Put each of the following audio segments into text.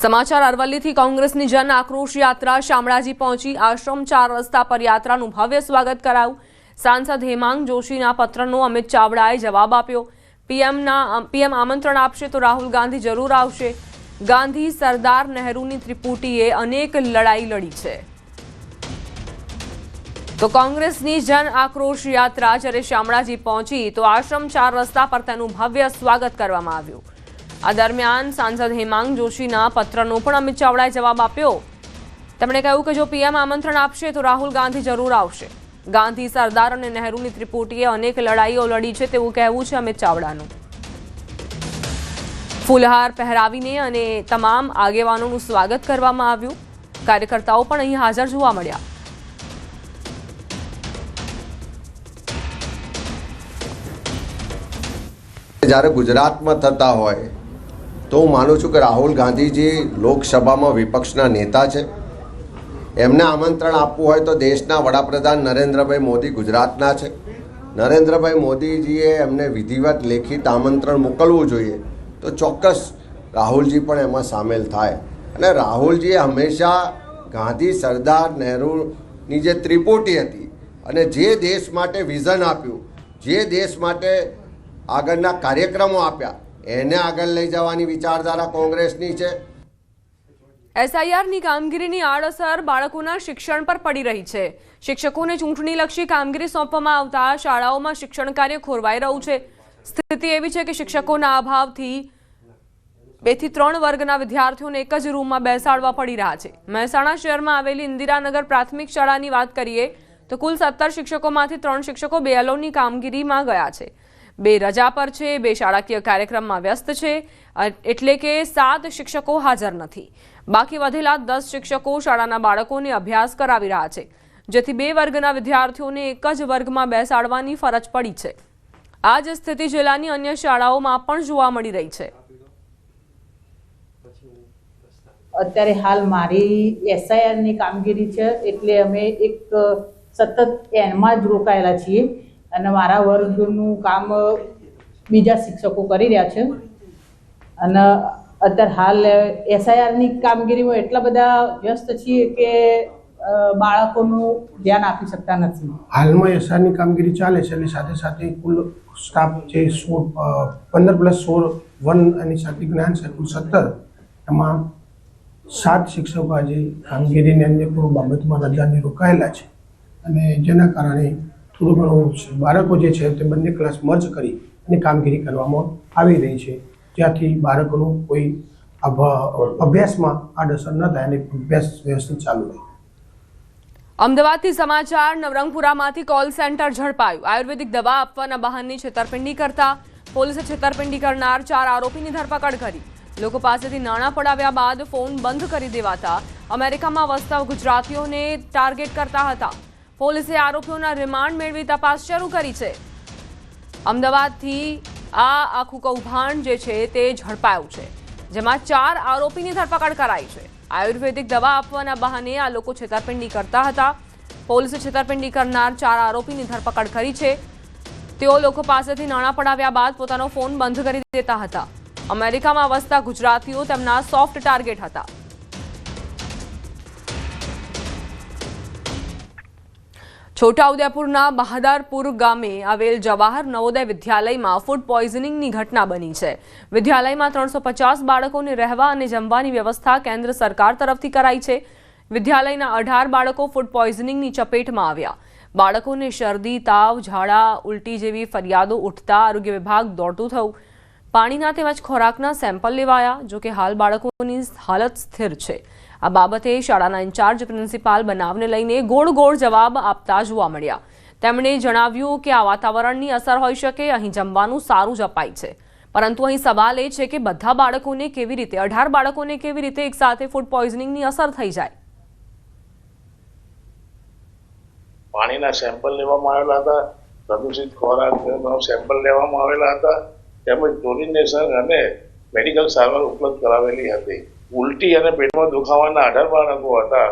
સમાચાર અરવલ્લીથી કોંગ્રેસની જન આક્રોશ યાત્રા શામળાજી પહોંચી આશ્રમ 4 રસ્તા પર યાત્રાનું ભવ્ય સ્વાગત કરાયું। સાંસદ હેમાંગ જોશીના પત્રનો અમિત ચાવડાએ જવાબ આપ્યો। પીએમ આમંત્રણ આપશે તો રાહુલ ગાંધી જરૂર આવશે। ગાંધી સરદાર નહેરુની ત્રિપુટીએ અનેક લડાઈ લડી છે। તો કોંગ્રેસની જન આક્રોશ યાત્રા જ્યારે શામળાજી પહોંચી તો આશ્રમ 4 રસ્તા પર તેનું ભવ્ય સ્વાગત કરવામાં આવ્યું। આ દરમિયાન સાંસદ હેમાંગ જોશીના પત્રનો પણ અમિત ચાવડાએ જવાબ આપ્યો। તેમણે કહ્યું કે જો પીએમ આમંત્રણ આપશે તો રાહુલ ગાંધી જરૂર આવશે। ગાંધી સરદાર અને નહેરુની ત્રિપુટીએ અનેક લડાઈઓ લડી છે તેવું કહેવું છે અમિત ચાવડાનું। ફૂલહાર પહેરાવીને અને તમામ આગેવાનોનું સ્વાગત કરવામાં આવ્યું। કાર્યકર્તાઓ પણ અહીં હાજર જોવા મળ્યા। જ્યારે ગુજરાતમાં થતા હોય તો હું માનું છું કે રાહુલ ગાંધીજી લોકસભામાં વિપક્ષના નેતા છે। એમને આમંત્રણ આપવું હોય તો દેશના વડાપ્રધાન નરેન્દ્રભાઈ મોદી ગુજરાતના છે। નરેન્દ્રભાઈ મોદીજીએ એમને વિધિવત લેખિત આમંત્રણ મોકલવું જોઈએ તો ચોક્કસ રાહુલજી પણ એમાં સામેલ થાય। અને રાહુલજીએ હંમેશા ગાંધી સરદાર નહેરુની જે ત્રિપુટી હતી અને જે દેશ માટે વિઝન આપ્યું, જે દેશ માટે આગળના કાર્યક્રમો આપ્યા, એને આગળ લઈ જવાની વિચારધારા કોંગ્રેસની છે। એસઆઈઆરની કામગીરીની આડઅસર બાળકોના શિક્ષણ પર પડી રહી છે। શિક્ષકોને ચૂંટણીલક્ષી કામગીરી સોંપવામાં આવતા શાળાઓમાં શિક્ષણ કાર્ય ખોરવાઈ રહ્યું છે। સ્થિતિ એવી છે કે શિક્ષકોના અભાવથી 2 થી 3 વર્ગના વિદ્યાર્થીઓને એક જ રૂમમાં બેસાડવા પડી રહ્યા છે। મહેસાણા શહેરમાં આવેલી ઇન્દિરાનગર પ્રાથમિક શાળાની વાત કરીએ તો કુલ 17 શિક્ષકોમાંથી 3 શિક્ષકો BLOની કામગીરીમાં ગયા છે, 2 રજા પર છે, 2 શાળાકીય કાર્યક્રમમાં વ્યસ્ત છે, એટલે કે 7 શિક્ષકો હાજર નથી। બાકી વધેલા 10 શિક્ષકો શાળાના બાળકોને અભ્યાસ કરાવી રહ્યા છે, જેથી 2 વર્ગના વિદ્યાર્થીઓને એક જ વર્ગમાં બેસાડવાની ફરજ પડી છે। આ જ સ્થિતિ જિલ્લાની અન્ય શાળાઓમાં પણ જોવા મળી રહી છે। અત્યારે હાલ મારી એસઆઈઆરની કામગીરી છે, એટલે અમે એક સતત એમાં જ રોકાયેલા છીએ અને મારા વર્ગનું કામ બીજા શિક્ષકો કરી રહ્યા છે। અને અત્યારે હાલ એસઆઈઆરની કામગીરીમાં એટલા બધા વ્યસ્ત છીએ કે બાળકોનું ધ્યાન આપી શકતા નથી। હાલમાં એસઆઈઆરની કામગીરી ચાલે છે અને સાથે સાથે કુલ સ્ટાફ જે 15 + 16 1 અને સાથે જ્ઞાન છે કુલ 17, એમાં 7 શિક્ષકો આજે કામગીરીને અન્ય પૂર્વ બાબતમાં રજાની રોકાયેલા છે અને જેના કારણે થોડું ઘણું બાળકો જે છે તે બંને ક્લાસ મર્જ કરી અને કામગીરી કરવામાં આવી રહી છે, જ્યાંથી બાળકોનું કોઈ અભ્યાસમાં આડઅસર ન થાય અને અભ્યાસ વ્યવસ્થિત ચાલુ રહે। અમદાવાદથી સમાચાર। નવરંગપુરામાંથી કોલ સેન્ટર ઝડપાયું। આયુર્વેદિક દવા આપવાના બહાને છેતરપિંડી કરતા પોલીસે છેતરપિંડી કરનાર 4 આરોપીની ધરપકડ કરી। લોકો પાસેથી નાણાં પડાવ્યા બાદ ફોન બંધ કરી દેવાતા અમેરિકામાં વસતા ગુજરાતીઓને ટાર્ગેટ કરતા હતા। પોલીસે આરોપીઓના રિમાન્ડ મેળવી તપાસ શરૂ કરી છે। અમદાવાદથી આ આખું કૌભાંડ જે છે તે ઝડપાયું છે, જેમાં 4 આરોપીની ધરપકડ કરાઈ છે। આયુર્વેદિક દવા આપવાના બહાને આ લોકો છેતરપિંડી કરતા હતા। પોલીસે છેતરપિંડી કરનાર 4 આરોપીની ધરપકડ કરી છે। તેઓ લોકો પાસેથી નાણાં પડાવ્યા બાદ પોતાનો ફોન બંધ કરી દેતા હતા। અમેરિકામાં વસતા ગુજરાતીઓ તેમના સોફ્ટ ટાર્ગેટ હતા। છોટાઉદેપુરના બહાદરપુર ગામે આવેલ જવાહર નવોદય વિદ્યાલયમાં ફૂડ પોઈઝનિંગની ઘટના બની છે। વિદ્યાલયમાં 350 બાળકોને રહેવા અને જમવાની વ્યવસ્થા કેન્દ્ર સરકાર તરફથી કરાઈ છે। વિદ્યાલયના 18 બાળકો ફૂડ પોઈઝનિંગની ચપેટમાં આવ્યા। બાળકોને શરદી, તાવ, ઝાડા, ઉલટી જેવી ફરિયાદો ઉઠતા આરોગ્ય વિભાગ દોડતું થયું। પાણીના તેમજ ખોરાકના સેમ્પલ લેવાયા, જોકે હાલ બાળકોની હાલત સ્થિર છે। આ બાબતે શાળાના ઇન્ચાર્જ પ્રિન્સિપાલ બનાવને લઈને ગોળ જવાબ આપતા જોવા મળ્યા। તેમણે જણાવ્યું કે આ વાતાવરણની અસર હોઈ શકે। અહીં જમવાનું સારું જ અપાય છે, પરંતુ અહીં સવાલ એ છે કે બધા બાળકોને કેવી રીતે 18 બાળકોને કેવી રીતે એકસાથે ફૂડ પોઈઝનિંગની અસર થઈ જાય। પાણીના સેમ્પલ લેવામાં આવેલા હતા, પ્રદૂષિત ખોરાકનો સેમ્પલ લેવામાં આવેલા હતા, તેમજ ક્લોરિનેશન અને મેડિકલ સારવાર ઉપલબ્ધ કરાવેલી હતી। ઉલટી અને પેટમાં દુખાવાના 18 બાળકો હતા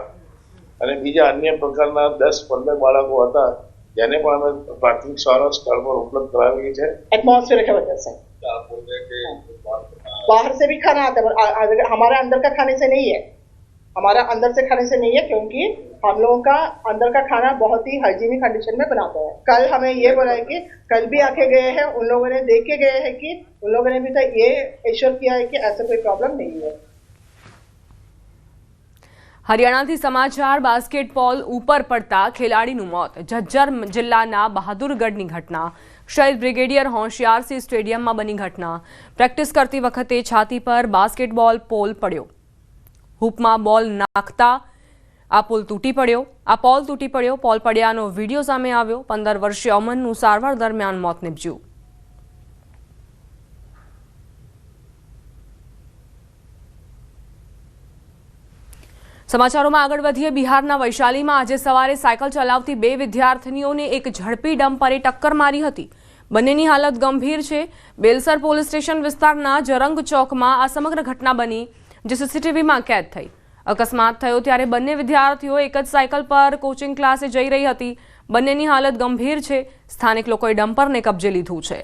અને બીજા અન્ય પ્રકારના 10-15 બાળકો હતા, જેને પણ અમે પ્રાથમિક સારવાર સ્થળ પર ઉપલબ્ધ કરાવેલી છે। એટમોસ્ફિયર કેવો છે? बाहर से भी खाना आता है, हमारे अंदर का खाने से नहीं है, हमारा अंदर से खाने से नहीं है, क्योंकि हम लोगों का अंदर का खाना बहुत ही हाइजीनिक कंडीशन में बनाते हैं। कल हमें ये बोला है कि कल भी आके गए हैं, उन लोगों ने देख के गए हैं कि उन लोगों ने भी तो ये एश्योर किया है कि ऐसा कोई प्रॉब्लम नहीं है। હરિયાણાથી સમાચાર બાસ્કેટબોલ ઉપર પડતા ખેલાડીનું મોત ઝજ્જર જિલ્લાના બહાદુરગઢની ઘટના શહીદ બ્રિગેડિયર હોશિયારસિંહ સ્ટેડિયમમાં બની ઘટના પ્રેક્ટિસ કરતી વખતે છાતી પર બાસ્કેટબોલ પોલ પડ્યો હૂપમાં બોલ નાખતા આ પોલ તૂટી પડ્યો પોલ પડ્યાનો વિડીયો સામે આવ્યો 15 વર્ષીય અમનનું સારવાર દરમિયાન મોત નીપજ્યું સમાચારોમાં આગળ વધીએ બિહારના વૈશાલીમાં આજે સવારે સાયકલ ચલાવતી બે વિદ્યાર્થીનીઓને એક ઝડપી ડમ્પરે ટક્કર મારી હતી બંનેની હાલત ગંભીર છે બેલસર પોલીસ સ્ટેશન વિસ્તારના જરંગ ચોકમાં આ સમગ્ર ઘટના બની જે સીસીટીવીમાં કેદ થઈ અકસ્માત થયો ત્યારે બંને વિદ્યાર્થીઓ એક જ સાયકલ પર કોચિંગ ક્લાસે જઈ રહી હતી બંનેની હાલત ગંભીર છે સ્થાનિક લોકોએ ડમ્પરને કબજે લીધું છે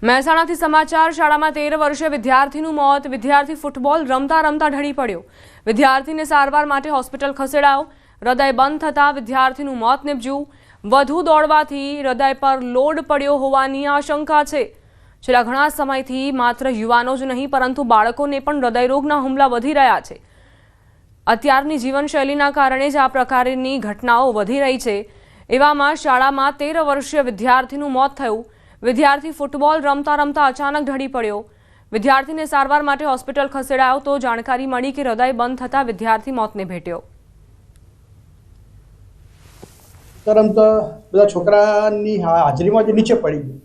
મહેસાણાથી સમાચાર શાળામાં 13 વર્ષીય વિદ્યાર્થીનું મોત વિદ્યાર્થી ફૂટબોલ રમતા ઢળી પડ્યો વિદ્યાર્થીને સારવાર માટે હોસ્પિટલ ખસેડાયો હૃદય બંધ થતા વિદ્યાર્થીનું મોત નીપજ્યું વધુ દોડવાથી હૃદય પર લોડ પડ્યો હોવાની આશંકા છે છેલ્લા ઘણા સમયથી માત્ર યુવાનો જ નહીં પરંતુ બાળકોને પણ હૃદયરોગના હુમલા વધી રહ્યા છે અત્યારની જીવનશૈલીના કારણે જ આ પ્રકારની ઘટનાઓ વધી રહી છે એવામાં શાળામાં 13 વર્ષીય વિદ્યાર્થીનું મોત થયું વિદ્યાર્થી ફૂટબોલ રમતા અચાનક ઢળી પડ્યો વિદ્યાર્થીને સારવાર માટે હોસ્પિટલ ખસેડાયો તો જાણકારી મળી કે હૃદય બંધ થતા વિદ્યાર્થી મોતને ભેટ્યો રમતા બધા છોકરાની હાજરીમાં જ નીચે પડી ગયો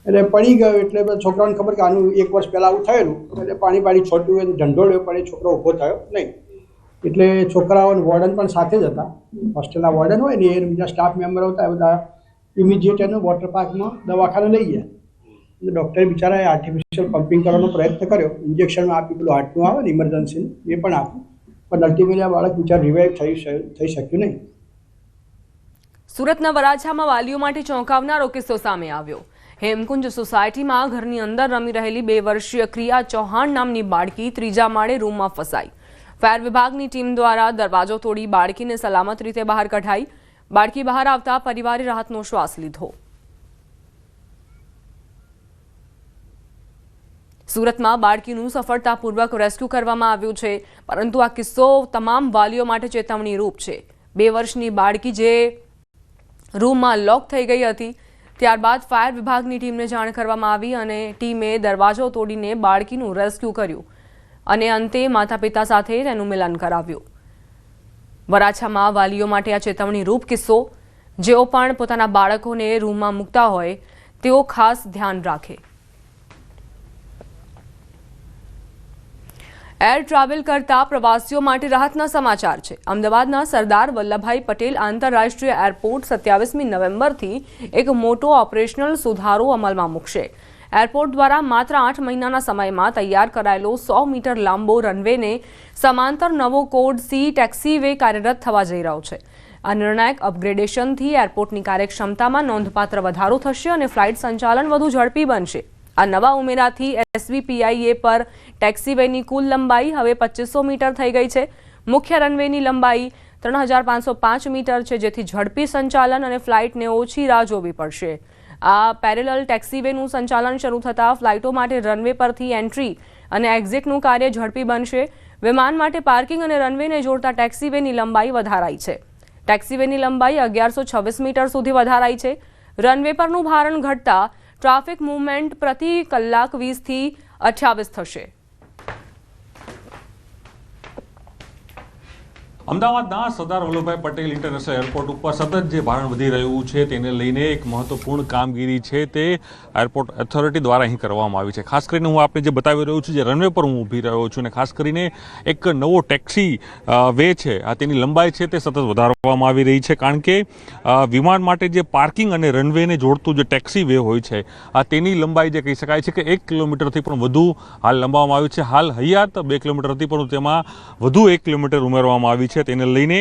એટલે પડી ગયો એટલે બધા છોકરાઓને ખબર કે આનું 1 વર્ષ પહેલાં આવું થયેલું એટલે પાણી છોટ્યું ઢંઢોળ્યો પણ એ છોકરો ઊભો થયો નહીં એટલે છોકરાઓ વોર્ડન પણ સાથે જ હતા હોસ્ટેલના વોર્ડન હોય ને એ બીજા સ્ટાફ મેમ્બરો હતા એ બધા ઇમિડિયેટ એનું વોટર પાર્કમાં દવાખાને લઈ ગયા એટલે ડૉક્ટરે બિચારાએ આર્ટિફિશિયલ પમ્પિંગ કરવાનો પ્રયત્ન કર્યો ઇન્જેક્શન આપી પેલું હાર્ટનું આવે ને ઇમરજન્સીનું એ પણ આપ્યું પણ અલ્ટિમેટલી આ બાળક બિચાર રિવાઇવ થઈ શક્યું નહીં સુરતના વરાછામાં વાલીઓ માટે ચોંકાવનારો કિસ્સો સામે આવ્યો હેમકુંજ સોસાયટીમાં ઘરની અંદર રમી રહેલી 2 વર્ષીય ક્રિયા ચૌહાણ નામની બાળકી ત્રીજા માળે રૂમમાં ફસાઈ ફાયર વિભાગની ટીમ દ્વારા દરવાજો તોડી બાળકીને સલામત રીતે બહાર કઢાઈ બાળકી બહાર આવતા પરિવારે રાહતનો શ્વાસ લીધો સુરતમાં બાળકીનું સફળતાપૂર્વક રેસ્ક્યુ કરવામાં આવ્યું છે પરંતુ આ કિસ્સો તમામ વાલીઓ માટે ચેતવણીરૂપ છે 2 વર્ષની બાળકી જે રૂમમાં લોક થઈ ગઈ હતી ત્યારબાદ ફાયર વિભાગની ટીમને જાણ કરવામાં આવી અને ટીમે દરવાજો તોડીને બાળકીનું રેસ્ક્યુ કર્યું અને અંતે માતા પિતા સાથે તેનું મિલન કરાવ્યું વરાછામાં વાલીઓ માટે આ ચેતવણીરૂપ કિસ્સો જેઓ પણ પોતાના બાળકોને રૂમમાં મૂકતા હોય તેઓ ખાસ ધ્યાન રાખે એર ટ્રાવેલ કરતા પ્રવાસીઓ માટે રાહતના સમાચાર છે અમદાવાદના સરદાર વલ્લભભાઈ પટેલ આંતરરાષ્ટ્રીય એરપોર્ટ 27મી નવેમ્બરથી એક મોટો ઓપરેશનલ સુધારો અમલમાં મૂકશે એરપોર્ટ દ્વારા માત્ર 8 મહિનાના સમયમાં તૈયાર કરાયેલો 100 મીટર લાંબો રનવેને સમાંતર નવો કોડ સી ટેક્સીવે કાર્યરત થવા જઈ રહ્યો છે આ નિર્ણાયક અપગ્રેડેશનથી એરપોર્ટની કાર્યક્ષમતામાં નોંધપાત્ર વધારો થશે અને ફ્લાઇટ સંચાલન વધુ ઝડપી બનશે આ નવા ઉમેરાથી એસવીપીઆઈએ પર ટેક્સીવેની કુલ લંબાઈ હવે 2500 મીટર થઈ ગઈ છે મુખ્ય રનવેની લંબાઈ 3505 મીટર છે જેથી ઝડપી સંચાલન અને ફ્લાઇટને ઓછી રાહ જોવી પડશે આ પેરેલલ ટેક્સીવેનું સંચાલન શરૂ થતાં ફ્લાઇટો માટે રનવે પરથી એન્ટ્રી અને એક્ઝિટનું કાર્ય ઝડપી બનશે વિમાન માટે પાર્કિંગ અને રનવેને જોડતા ટેક્સીવેની લંબાઈ વધારાઈ છે ટેક્સીવેની લંબાઈ 1126 મીટર સુધી વધારાઈ છે રનવે પરનું ભારણ ઘટતા ટ્રાફિક મૂવમેન્ટ પ્રતિ કલાક 20 થી 28 થશે અમદાવાદના સરદાર વલ્લભભાઈ પટેલ ઇન્ટરનેશનલ એરપોર્ટ ઉપર સતત જે ભારણ વધી રહ્યું છે તેને લઈને એક મહત્વપૂર્ણ કામગીરી છે તે એરપોર્ટ ઓથોરિટી દ્વારા અહીં કરવામાં આવી છે ખાસ કરીને હું આપને જે બતાવી રહ્યો છું જે રનવે પર હું ઊભી રહ્યો છું અને ખાસ કરીને એક નવો ટેક્સી વે છે તેની લંબાઈ છે તે સતત વધારવામાં આવી રહી છે કારણ કે વિમાન માટે જે પાર્કિંગ અને રનવેને જોડતું જે ટેક્સી વે હોય છે તેની લંબાઈ જે કહી શકાય છે કે 1 કિલોમીટરથી પણ વધુ હાલ લંબાવવામાં આવી છે હાલ હયાત 2 કિલોમીટર હતી પરંતુ તેમાં વધુ 1 કિલોમીટર ઉમેરવામાં આવી છે છે તેને લઈને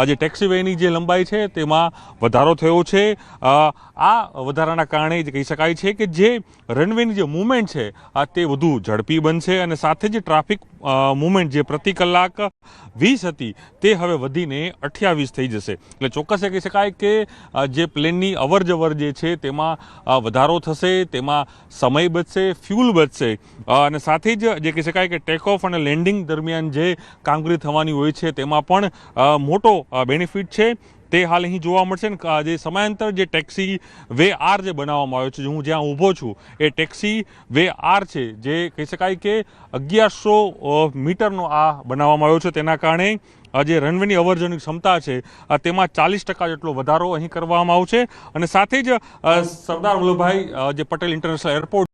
જે ટેક્સી વેની જે લંબાઈ છે તેમાં વધારો થયો છે. આ વધારાના કારણે જ કહી શકાય છે કે જે રનવેની જે મૂવમેન્ટ છે તે વધુ ઝડપી બનશે અને સાથે જે ટ્રાફિક મૂવમેન્ટ જે પ્રતિ કલાક 20 હતી તે હવે વધીને 28 થઈ જશે. એટલે ચોક્કસ એ કહી શકાય કે જે પ્લેનની અવરજવર જે છે તેમાં વધારો થશે, તેમાં સમય બચશે, ફ્યુલ બચશે અને સાથે જ જે કહી શકાય કે ટેક ઓફ અને લેન્ડિંગ દરમિયાન જે કામગીરી થવાની હોય છે તેમાં પણ મોટો બેનિફિટ છે. તે હાલ અહીં જોવા મળશે ને જે સમયાંતર જે ટેક્સી વે આર જે બનાવવામાં આવ્યો છે, હું જ્યાં ઊભો છું એ ટેક્સી વે આર છે, જે કહી શકાય કે 1100 મીટરનો આ બનાવવામાં આવ્યો છે. તેના કારણે જે રનવેની અવરજવરની ક્ષમતા છે તેમાં 40% જેટલો વધારો અહીં કરવામાં આવશે અને સાથે જ સરદાર વલ્લભભાઈ જે પટેલ ઇન્ટરનેશનલ એરપોર્ટ